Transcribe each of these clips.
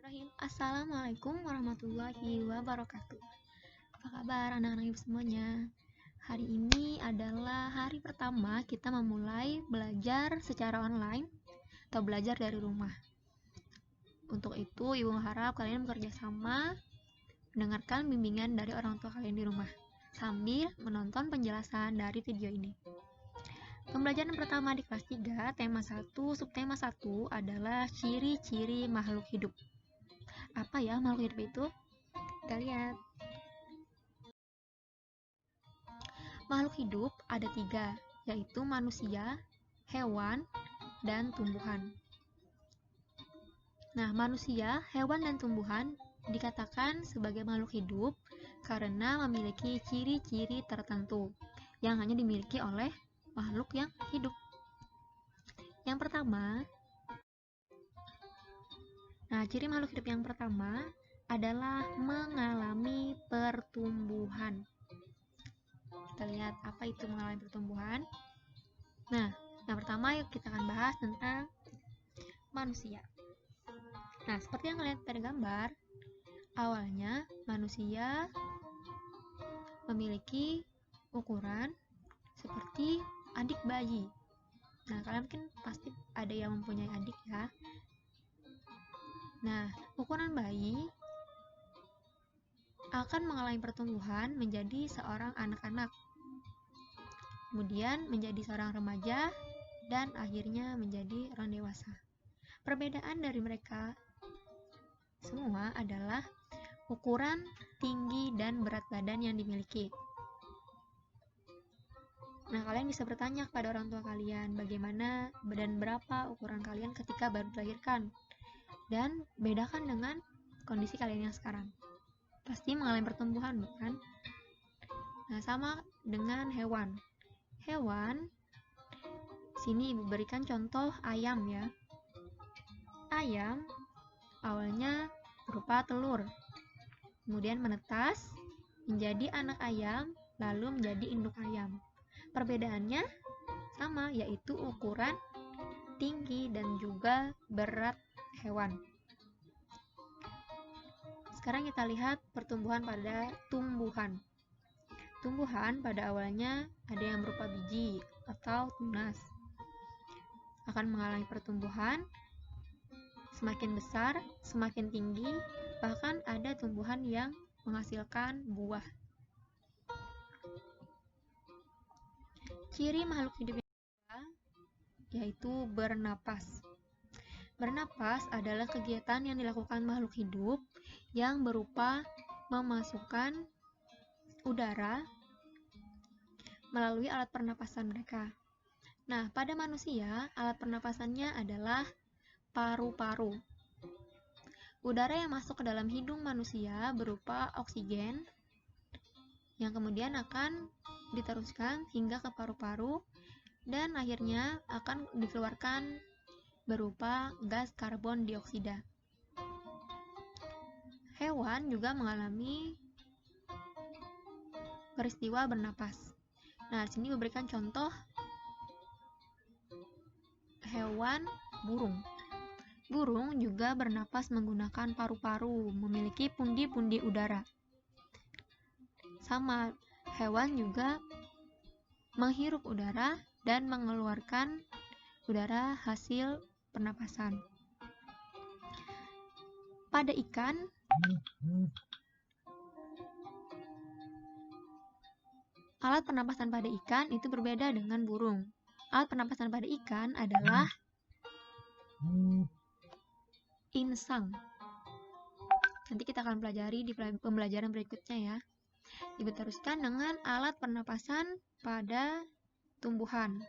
Bismillahirrahmanirrahim. Assalamualaikum warahmatullahi wabarakatuh. Apa kabar anak-anak ibu semuanya? Hari ini adalah hari pertama kita memulai belajar secara online atau belajar dari rumah. Untuk itu, ibu harap kalian bekerja sama mendengarkan bimbingan dari orang tua kalian di rumah sambil menonton penjelasan dari video ini. Pembelajaran pertama di kelas 3, tema 1, subtema 1 adalah ciri-ciri makhluk hidup. Apa ya makhluk hidup itu? Kita lihat. Makhluk hidup ada 3, yaitu manusia, hewan, dan tumbuhan. Nah, manusia, hewan, dan tumbuhan dikatakan sebagai makhluk hidup karena memiliki ciri-ciri tertentu yang hanya dimiliki oleh makhluk yang hidup. Yang pertama, ciri makhluk hidup yang pertama adalah mengalami pertumbuhan. Kita lihat apa itu mengalami pertumbuhan. Nah, yang pertama yuk kita akan bahas tentang manusia. Nah, seperti yang kalian lihat pada gambar, awalnya manusia memiliki ukuran seperti adik bayi. Nah, kalian mungkin pasti ada yang mempunyai adik ya. Nah, ukuran bayi akan mengalami pertumbuhan menjadi seorang anak-anak, kemudian menjadi seorang remaja, dan akhirnya menjadi orang dewasa. Perbedaan dari mereka semua adalah ukuran, tinggi, dan berat badan yang dimiliki. Nah, kalian bisa bertanya kepada orang tua kalian bagaimana dan berapa ukuran kalian ketika baru dilahirkan, dan bedakan dengan kondisi kalian yang sekarang. Pasti mengalami pertumbuhan, bukan? Nah, sama dengan hewan. Hewan, sini ibu berikan contoh ayam ya. Ayam awalnya berupa telur, kemudian menetas menjadi anak ayam, lalu menjadi induk ayam. Perbedaannya sama, yaitu ukuran, tinggi, dan juga berat hewan. Sekarang kita lihat pertumbuhan pada tumbuhan. Tumbuhan pada awalnya ada yang berupa biji atau tunas. Akan mengalami pertumbuhan semakin besar, semakin tinggi, bahkan ada tumbuhan yang menghasilkan buah. Ciri makhluk hidup yang kedua yaitu bernapas. Bernapas adalah kegiatan yang dilakukan makhluk hidup yang berupa memasukkan udara melalui alat pernapasan mereka. Nah, pada manusia, alat pernapasannya adalah paru-paru. Udara yang masuk ke dalam hidung manusia berupa oksigen yang kemudian akan diteruskan hingga ke paru-paru dan akhirnya akan dikeluarkan berupa gas karbon dioksida. Hewan juga mengalami peristiwa bernapas. Nah, di sini memberikan contoh hewan burung. Burung juga bernapas menggunakan paru-paru, memiliki pundi-pundi udara. Sama, hewan juga menghirup udara dan mengeluarkan udara hasil pernapasan. Pada ikan, alat pernapasan pada ikan itu berbeda dengan burung. Alat pernapasan pada ikan adalah insang. Nanti kita akan pelajari di pembelajaran berikutnya ya. Ibu teruskan dengan alat pernapasan pada tumbuhan.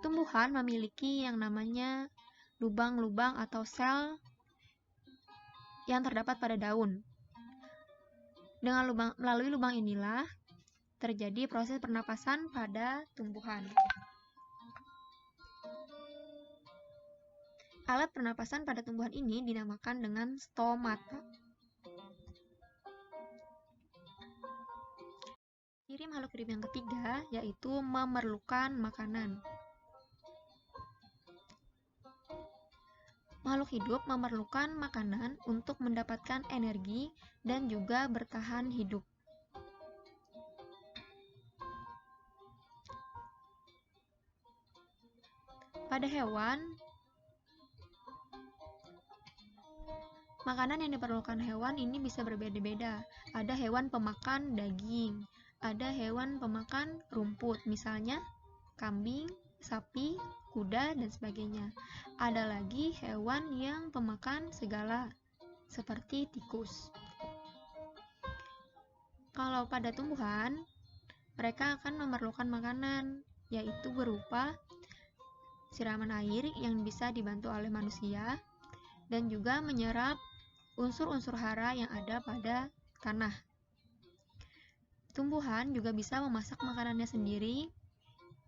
Tumbuhan memiliki yang namanya lubang-lubang atau sel yang terdapat pada daun. Melalui lubang inilah terjadi proses pernapasan pada tumbuhan. Alat pernapasan pada tumbuhan ini dinamakan dengan stomata. Ciri makhluk hidup yang ketiga yaitu memerlukan makanan. Makhluk hidup memerlukan makanan untuk mendapatkan energi dan juga bertahan hidup. Pada hewan, makanan yang diperlukan hewan ini bisa berbeda-beda. Ada hewan pemakan daging, ada hewan pemakan rumput, misalnya kambing, sapi, kuda, dan sebagainya. Ada lagi hewan yang pemakan segala, seperti tikus. Kalau pada tumbuhan, mereka akan memerlukan makanan, yaitu berupa siraman air yang bisa dibantu oleh manusia, dan juga menyerap unsur-unsur hara yang ada pada tanah. Tumbuhan juga bisa memasak makanannya sendiri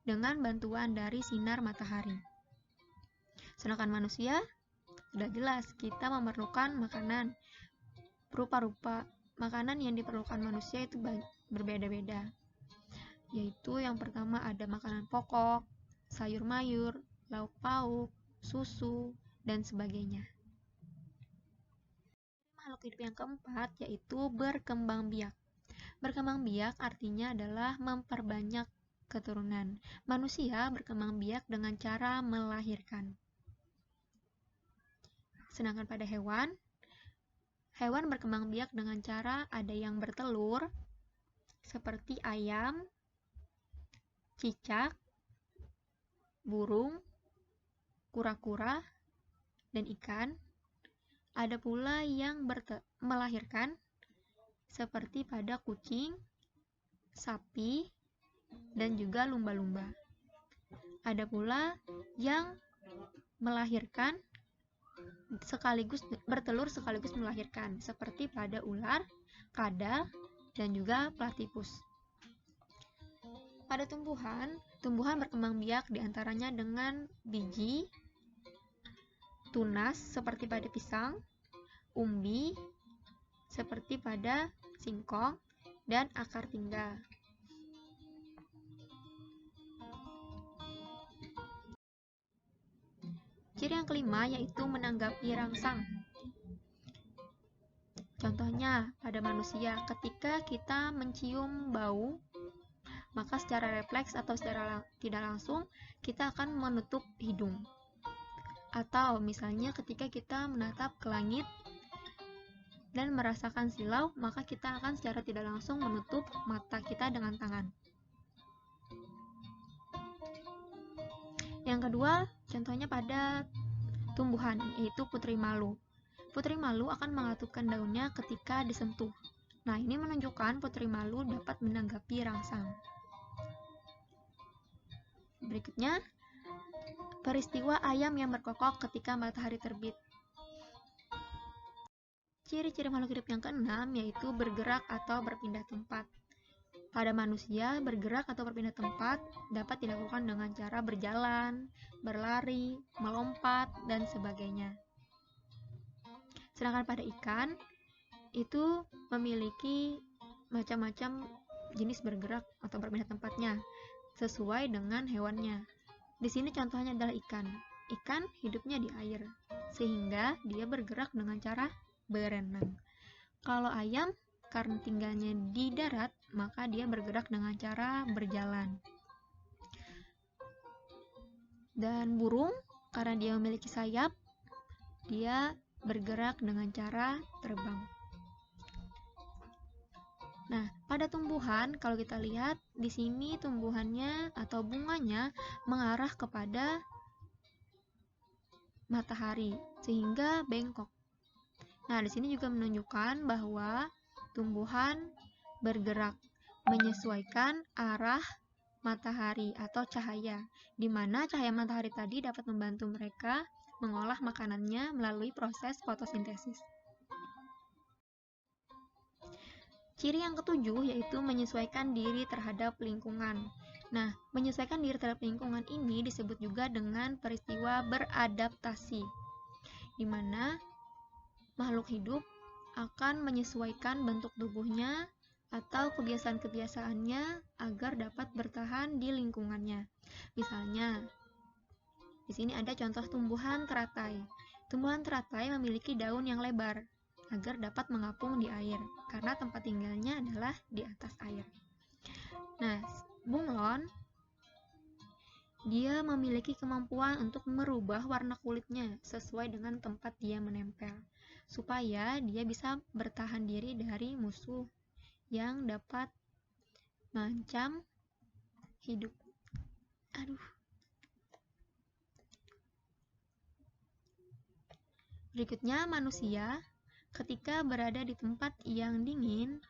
dengan bantuan dari sinar matahari. Sedangkan manusia, sudah jelas kita memerlukan makanan. Rupa-rupa makanan yang diperlukan manusia itu berbeda-beda. Yaitu yang pertama ada makanan pokok, sayur mayur, lauk pauk, susu, dan sebagainya. Makhluk hidup yang keempat yaitu berkembang biak. Berkembang biak artinya adalah memperbanyak keturunan. Manusia berkembang biak dengan cara melahirkan. Sedangkan pada hewan berkembang biak dengan cara ada yang bertelur, seperti ayam, cicak, burung, kura-kura, dan ikan. Ada pula yang melahirkan, seperti pada kucing, sapi, dan juga lumba-lumba. Ada pula yang melahirkan sekaligus bertelur sekaligus melahirkan, seperti pada ular, kadal, dan juga platypus. Pada tumbuhan berkembang biak diantaranya dengan biji, tunas seperti pada pisang, umbi seperti pada singkong, dan akar tinggal. Ciri yang kelima yaitu menanggapi rangsang. Contohnya pada manusia, ketika kita mencium bau, maka secara refleks atau secara tidak langsung kita akan menutup hidung. Atau misalnya ketika kita menatap ke langit dan merasakan silau, maka kita akan secara tidak langsung menutup mata kita dengan tangan. Yang kedua, contohnya pada tumbuhan, yaitu putri malu. Putri malu akan mengatupkan daunnya ketika disentuh. Nah, ini menunjukkan putri malu dapat menanggapi rangsang. Berikutnya, peristiwa ayam yang berkokok ketika matahari terbit. Ciri-ciri makhluk hidup yang keenam yaitu bergerak atau berpindah tempat. Pada manusia, bergerak atau berpindah tempat dapat dilakukan dengan cara berjalan, berlari, melompat, dan sebagainya. Sedangkan pada ikan, itu memiliki macam-macam jenis bergerak atau berpindah tempatnya, sesuai dengan hewannya. Di sini contohnya adalah ikan. Ikan hidupnya di air, sehingga dia bergerak dengan cara berenang. Kalau ayam, karena tinggalnya di darat, maka dia bergerak dengan cara berjalan. Dan burung, karena dia memiliki sayap, dia bergerak dengan cara terbang. Nah, pada tumbuhan, kalau kita lihat di sini tumbuhannya atau bunganya mengarah kepada matahari, sehingga bengkok. Nah, di sini juga menunjukkan bahwa tumbuhan bergerak menyesuaikan arah matahari atau cahaya, di mana cahaya matahari tadi dapat membantu mereka mengolah makanannya melalui proses fotosintesis. Ciri yang ketujuh yaitu menyesuaikan diri terhadap lingkungan. Nah, menyesuaikan diri terhadap lingkungan ini disebut juga dengan peristiwa beradaptasi, di mana makhluk hidup akan menyesuaikan bentuk tubuhnya atau kebiasaan-kebiasaannya agar dapat bertahan di lingkungannya. Misalnya, di sini ada contoh tumbuhan teratai. Tumbuhan teratai memiliki daun yang lebar agar dapat mengapung di air, karena tempat tinggalnya adalah di atas air. Nah, bunglon, dia memiliki kemampuan untuk merubah warna kulitnya sesuai dengan tempat dia menempel, supaya dia bisa bertahan diri dari musuh yang dapat mengancam hidup. Berikutnya, manusia. Ketika berada di tempat yang dingin,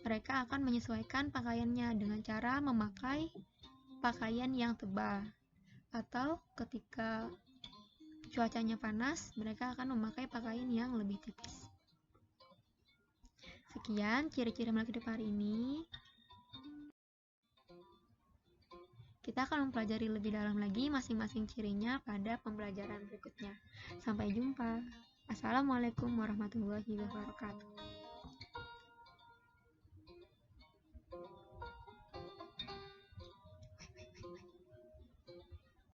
mereka akan menyesuaikan pakaiannya dengan cara memakai pakaian yang tebal. Atau ketika cuacanya panas, mereka akan memakai pakaian yang lebih tipis. Sekian ciri-ciri makhluk hidup hari ini. Kita akan mempelajari lebih dalam lagi masing-masing cirinya pada pembelajaran berikutnya. Sampai jumpa. Assalamualaikum warahmatullahi wabarakatuh.